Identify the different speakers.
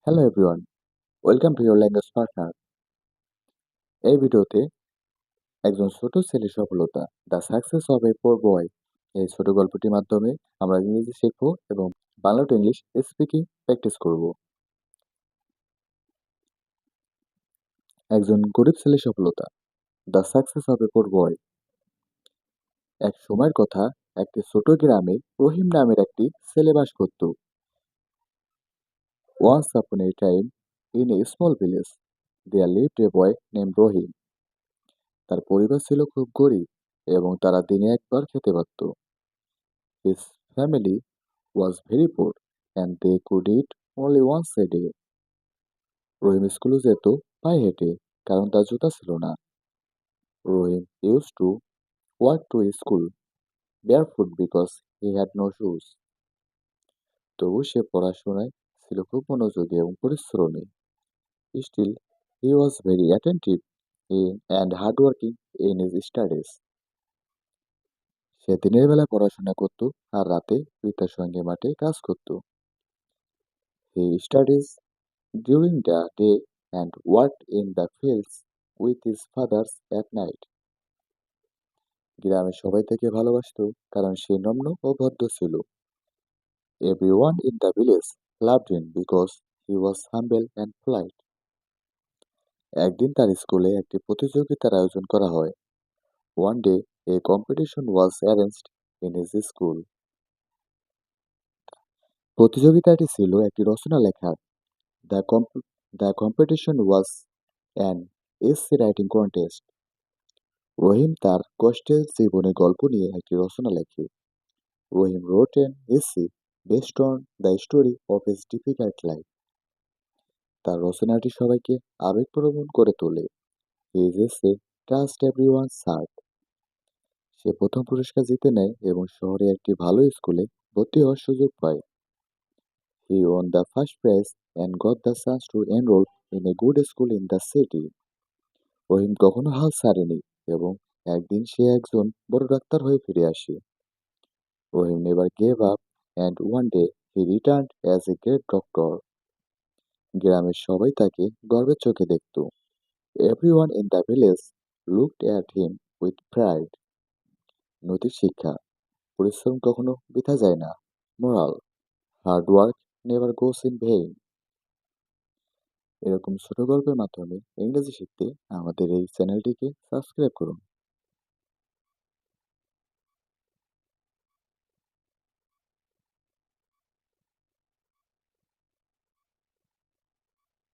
Speaker 1: Hello everyone, welcome to your language partner. এই ভিডিওতে একজন ছোট ছেলের সফলতা, দ্য সাকসেস অফ এ পোর বয়, এই ছোট গল্পটির মাধ্যমে আমরা ইংরেজি শিখব এবং Bangla to English speaking practice করব। একজন গরিব ছেলের সফলতা, দ্য সাকসেস অফ এ পোর বয়। এক সময়ের কথা, একটি ছোট গ্রামে রহিম নামের একটি ছেলে বাস করত। Once upon a time, in a small village, there lived a boy name Rahim. তার পরিবার ছিল খুব গরিব এবং তারা দিনে একবার খেতে পারত। His family was very poor and they could eat only once a day. রহিম স্কুলে যেত পায়ে হেঁটে কারণ তার জুতা ছিল না। রহিম used to walk to school barefoot because he had no shoes. তবু সে পড়াশোনায় ছিল খুব মনোযোগী এবং পরিশ্রমী। Still, he was very attentive and hardworking in his studies. সে দিনের বেলা পড়াশোনা করত আর রাতে পিতার সঙ্গে মাঠে কাজ করত। He studies during the day and worked in the fields with his fathers at night. গ্রামের সবাই তাকে ভালোবাসত কারণ সে নম্র ও ভদ্র ছিল। Everyone in the village loved him because he was humble and polite. একদিন তার স্কুলে একটি প্রতিযোগিতার আয়োজন করা হয়। One day a competition was arranged in his school. প্রতিযোগিতাটি ছিল একটি রচনা লেখা। The, comp- the competition was an essay writing contest. রহিম তার কষ্টের জীবনের গল্প নিয়ে একটি রচনা লেখে। রহিম wrote an essay based on the story of his difficult life. তার রচনাটি সবাইকে আবেগপ্রবণ করে তোলে। His essay touched everyone's heart. সে প্রথম পুরস্কার জিতে নেয় এবং শহরে একটি ভালো স্কুলে ভর্তি হওয়ার সুযোগ পায়। He won the first prize and got the chance to enroll in a good school in the city. রহিম কখনো হাল ছাড়েনি এবং একদিন সে একজন বড় ডাক্তার হয়ে ফিরে আসে। Rohim never gave up, and one day he returned as a great doctor. গ্রামের সবাই তাকে গর্বের চোখে দেখত। Everyone in the village looked at him with pride. নৈতিক শিক্ষা, পরিশ্রম কখনো বৃথা যায় না। Moral, hard work never goes in vain. এরকম ছোট গল্পের মাধ্যমে ইংরেজি শিখতে আমাদের এই চ্যানেলটিকে সাবস্ক্রাইব করুন।